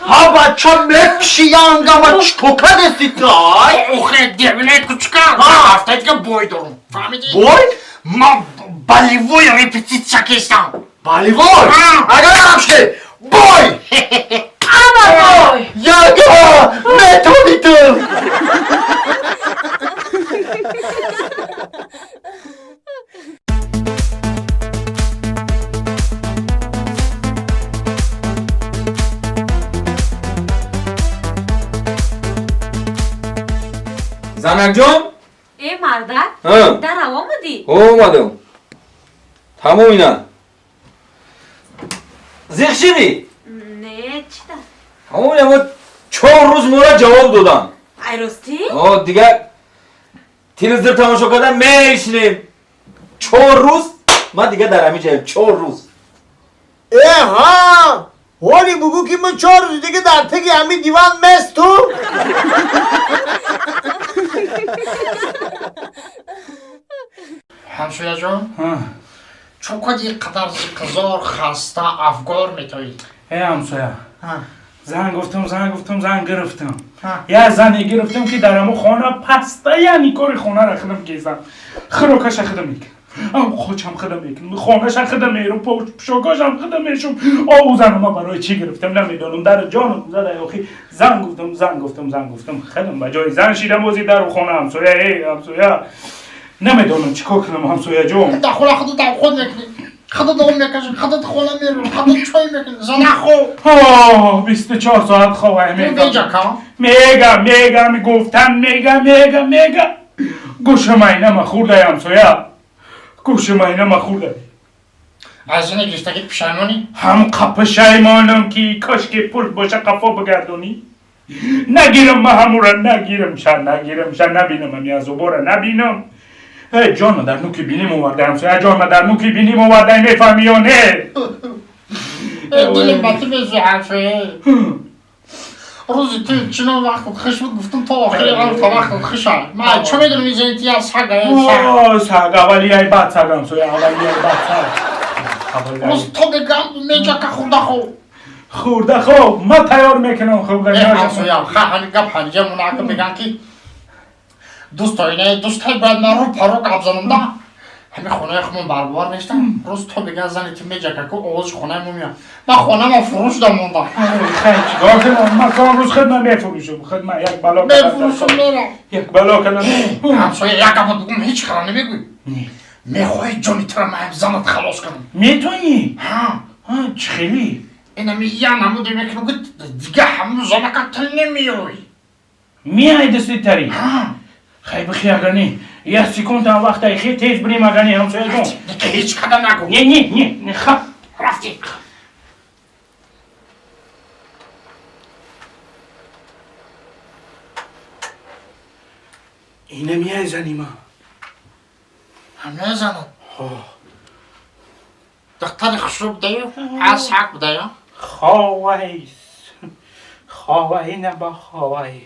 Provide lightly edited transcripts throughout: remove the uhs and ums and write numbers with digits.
ها بچه مکشی هنگام چکوکه دستی تای اوخه دیوینه کوچکا هفته دیگه بوی دارم فهمیدی؟ بوی؟ من بالیووی رپتیسیا کشتم بالیووی؟ اگر همشه بوی اما بوی یاگا متودی تو زنک جان؟ ای مردک ها در هوا بودی؟ اومدم تموم اینا زیخ شدی؟ نه چی ده؟ همون اما 4 روز مورد جواب دادم ای راستی؟ دیگه تلویزیون تماشا کردن میشنیم 4 روز من دیگه در همین جایم 4 روز ها ولی بگو که من 4 روز دیگه در تکی همین دیوان مست تو همسویا جان چون که یک قدر زیقزار خسته افگار میتوی ای همسایه زن گفتم گرفتم یه زنی گرفتم که در همون خانه پسته یعنی کاری خانه را خدم گیزم خروکش خدم میکن ام خوچم خدم میکن خانهش خدم میرم پشوکاشم خدم میشم او زن ما برای چی گرفتم نمیدونم در جانم زده آخی زن گفتم خدم بجای زن شیدم بازی در خانه همسایه ای همسایه نمیدونم چی کار کنم همسایه جون دخوله خودت در خود میکنی خودت دوم میکشم خودت خونه میرم خودت چای میکنی زنه خو 24 ساعت خواه میگه گفتم گوش ماینه ما خورده همسایه گوش ماینه ما خورده از این گشتگی پشیمانی هم قپ شیمانم که کاش که پول باشه قفا بگردونی نگیرم ما همورا نگیرم نبینم همی از اوباره نبینم جان در نوکی بینیم اوورده همسایه جان در نوکی بینیم اوورده میفهمی یا نه دلم بطی بیزی همسایه روزی تو چنان وقت خوش بود گفتم تا آخری تا وقت خوش های من چه میدونم این زنیتی از سگ اولی ای بد سگ همسایه روز تو بگم میجا که خورده خوب ما تیار میکنم خورده همسایه همین گپ هنجه منعکم بگن که دوست های باید من رو پرو قبض زنم ده همین خونه خمون بربار نیستم روز تو بگن زنی تو میجا که آوازش خونه مو میاد من خونه ما فروش دمونده خیلی چیکار کنم من که روز خدمت میفروشم خدمت یک بلا میفروشم میرم یک بلا کنم همسایه یک اما بگم هیچ خرا نمیگوی میخوای جانی تر من زنت خلاص کنم میتونی؟ چه خیلی؟ اینم یه نموده میکنم که دیگه همون زنه که نمیوی میای دستی تری؟ خیلی بخی اگرنی یه سکون تا وقت خیلی تیز بریم اگرنی همسایه جون دیگه هیچ قدم نگو نه خب رفتی اینه میای زنی ما همه زنم دختر خشوب دیو از حق دیو خواهی نبا خواهی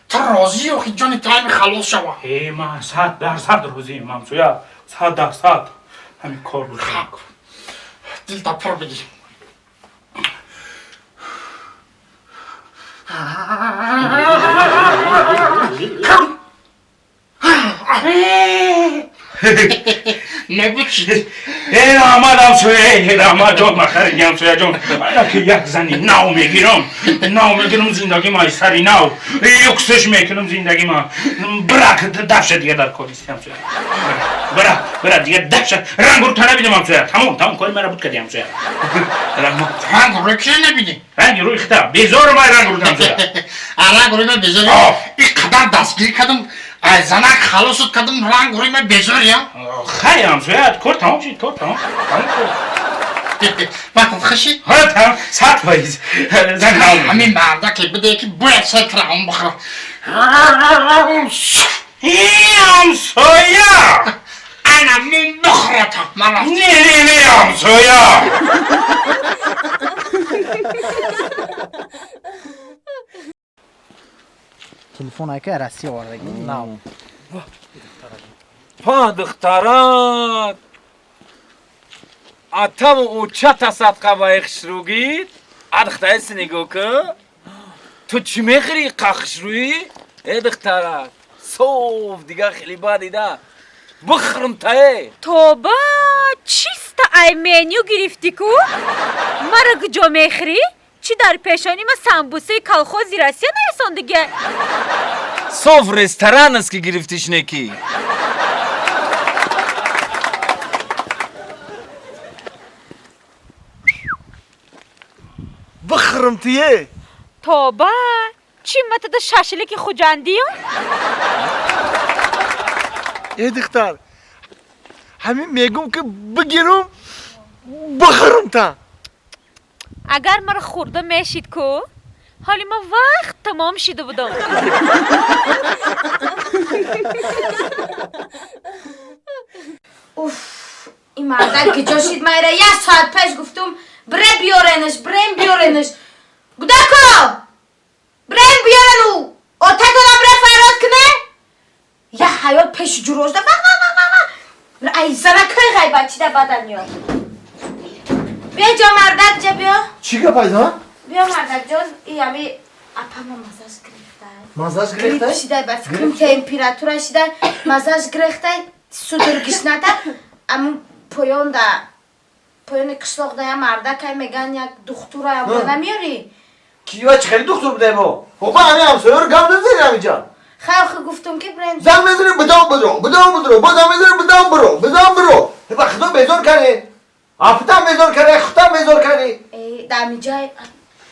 تو راضی و خیلی جانی تایم خلاص شوا ای من 100% راضیم همسویا 100% همین کار بود دل تا پر بگی نبچید ای رحمت همسویه رحمت جان مخرگی همسویه جان من که یک زنی نو میگیرم زندگی ما سری نو یکسش میکنم زندگی ما برک دفشه دیگه در کاریستی همسویه برک دیگه دفشه رنگ رو تا نبیدم همسویه تمام کاری مرا بود کردی همسویه رنگ روی که نبیدی؟ رنگ روی خطا بیزار ما رنگ رو همسویه رنگ روی من بیزاری؟ این قدر دستگیری کردم از زنک خلاصت کردم رنگ روی من بیزاری هم؟ خیلی همسویه کار تمام شد وقت خشی؟ تمام 100% زن نام همین مرده که بده که باید سکر هم بخواه همسویه انا من بخورتم نه همسویه خونه رسی آوردگی نه پا دختران اتم او چت صدقه و اخشروگید ادختای سنگو که تو چی میخری قخش روی؟ ای دختران صوف دیگه خیلی بدیده بخرم تایه توبه چیست ای منیو گرفتی کو؟ مرا کجا میخری؟ چی در پیشانی ما سمبوسه کلخوزی رسیه نیستان دیگه؟ صوف رستوران است که گرفتیش نکی بخرم تیه توبه چی متد ششلکی خوجندی ها؟ ای دختر همین میگم که بگیرم بخرم تا اگر مرا خورده میشید کو حالی ما وقت تمام شده بودم اوف این مردک که جاشید مایره 1 ساعت پیش گفتم بره بیارنش گودکو بریم بیارن او اوتا دلم بره فراد کنه یه حیات پیش جروز ده ای زنکای غیبت چی ده بدن یا بیا جا مردک جا بیا چی که پایزا؟ بیا مردک جا ای همی اپا ما مزاج گرفته مازاج گریپ گرفته؟ شده بر فکرم تمپیراتورا شده مزاج گرفته سودرگیش نده اما پایان قشلاق ده مردک های میگن یک دختور هم نمیاری کیوا چه خیلی دختر بوده با بابا همه همسایه رو گم نزدی همیجا خیلی گفتم که بریم زن بزنیم بدام برو بازم بزنیم بدام برو با خدا بیزار کنی آفتم بیزار کنی خودم بیزار کنی دمی جای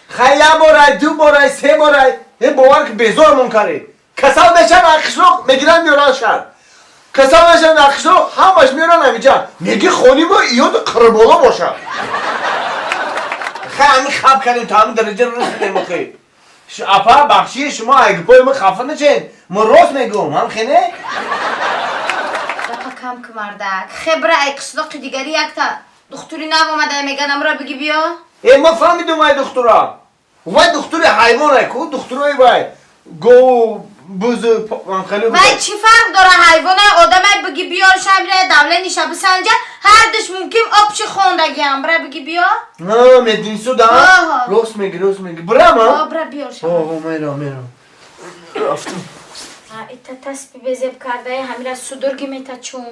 خیلی بارای 2 بارای 3 بارای یه باور که بیزار مون کنی کسال بشن اخشلوق میگیرن میارن شهر کسال بشن اخشلوق همش میارن همیجا میگی خونی با ایاد قربالا باشه خیلی خب کنیم تا همین درجه رسیدیم خیلی اپا بخشی شما اگه پای ما خفه نچین ما راست میگم هم خینه دقا کم که مردک خبره ای قشلاق دیگری یک تا دختوری نو آمده میگن امرا بگی بیا ای ما فهمیدم ای دختورا وای دختوری حیوان کو دختوری وای گو بوز خیلی وای چی فرق داره حیوان آدم بگی بیا شمیره دوله نیشه بسنجه هر دش ممکن آبچی خوندگی امرا بگی بیا نه میدونی سو دا راست میگی برام ها برا بیار شما میرم رفتم ایتا تسبی بزیب کرده همیره سودرگی میتا چون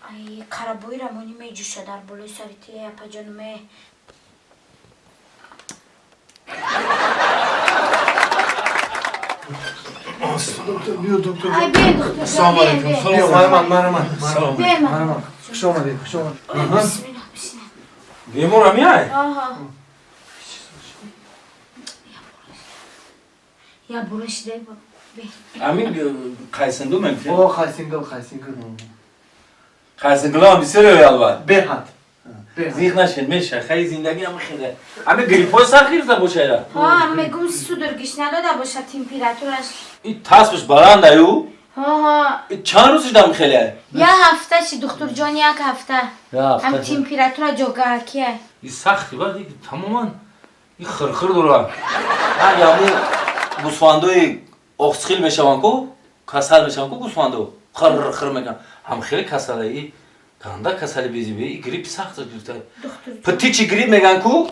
ای کرابوی رمونی میجوشه در بلوی سریتیه اپا جانومه بیا دکتر ای بیا دختر سلام علیکم بیا من بیا من خوش آمدید بسم الله بسم الله بیمور هم یای آها یا برش ده با امین قیسندو منفی او خایسینگل قیسندو هم بسیار البته بهت زیخ نشد میشه خیلی زندگی هم خیلی همه گریپای سخیرتا باشه ها میگم سودرگیش نداده باشه تمپیراتورش این تصبش برند ایو ها چند روزش دم خیلی یا هفته چی دکتر جان یک هفته یا هم تمپیراتور جوگاکیه این سختی باید دیگه تماما این خرخر داره من یامو گوسفندوی اخسخیل میشوان کو کسل میشوان کو گوسفندو خرخر میگن هم خیلی کسله ای گنده کسلی بیزی بی گریپ سخت گرفته پتی چی گریپ میگن کو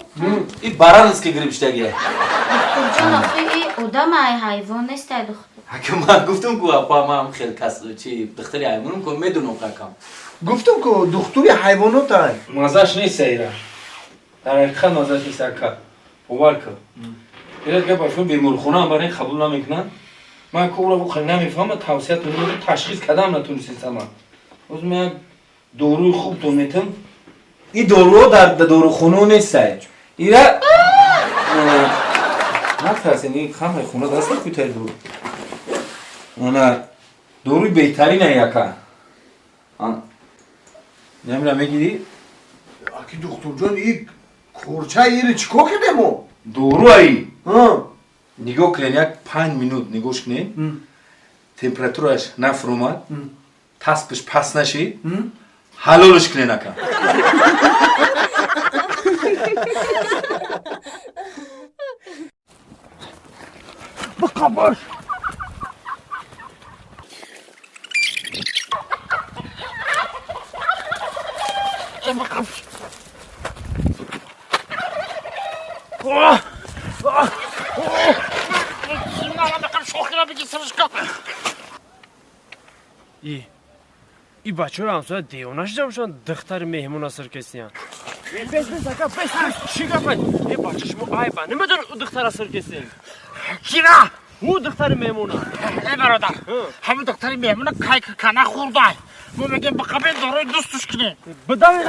این بران است که گریپش دیگه دکتر جان آخه ای آدم ای حیوان نیست دختر اگه من گفتم کو اپا ما هم خیلی کسل چی دختری حیوانم کو میدونم قاکم گفتم که دکتری حیوانات های مازش نیست ایره در حقیقت مازش نیست اکا باور کن ایره که باشون بیمور خونه هم برای قبول نمیکنن من که او را خیلی نمیفهمم توصیه تونیم تشخیص کدام نتونستم من از من داروی خوب تو میتم این دارو در دارو خونو نیست ایره نترسین این خمه خونه دست نکوتر دارو اونا داروی بهترینه یکا نمیدونم میگیری؟ اکی دکتر جان این کورچه ایره چیکار کنیم ما؟ دارو ای ها نگاه کنین یک 5 minut نگوش کنین تمپراتورش نفرومد تسبش پس نشی حلالش کنین اکا بقباش ای بچه ها همسایه دیوانه شده باشن دختر مهمون اصر کسی هم بس اکا بس چی گفت ای بچه شما عیبه نمیدون او دختر اصر کسی هم کی را؟ او دختر مهمونه ای برادر همین دختری مهمونه کای که کنه خورده ما میگیم با قبل داروی دوستش کنه بدم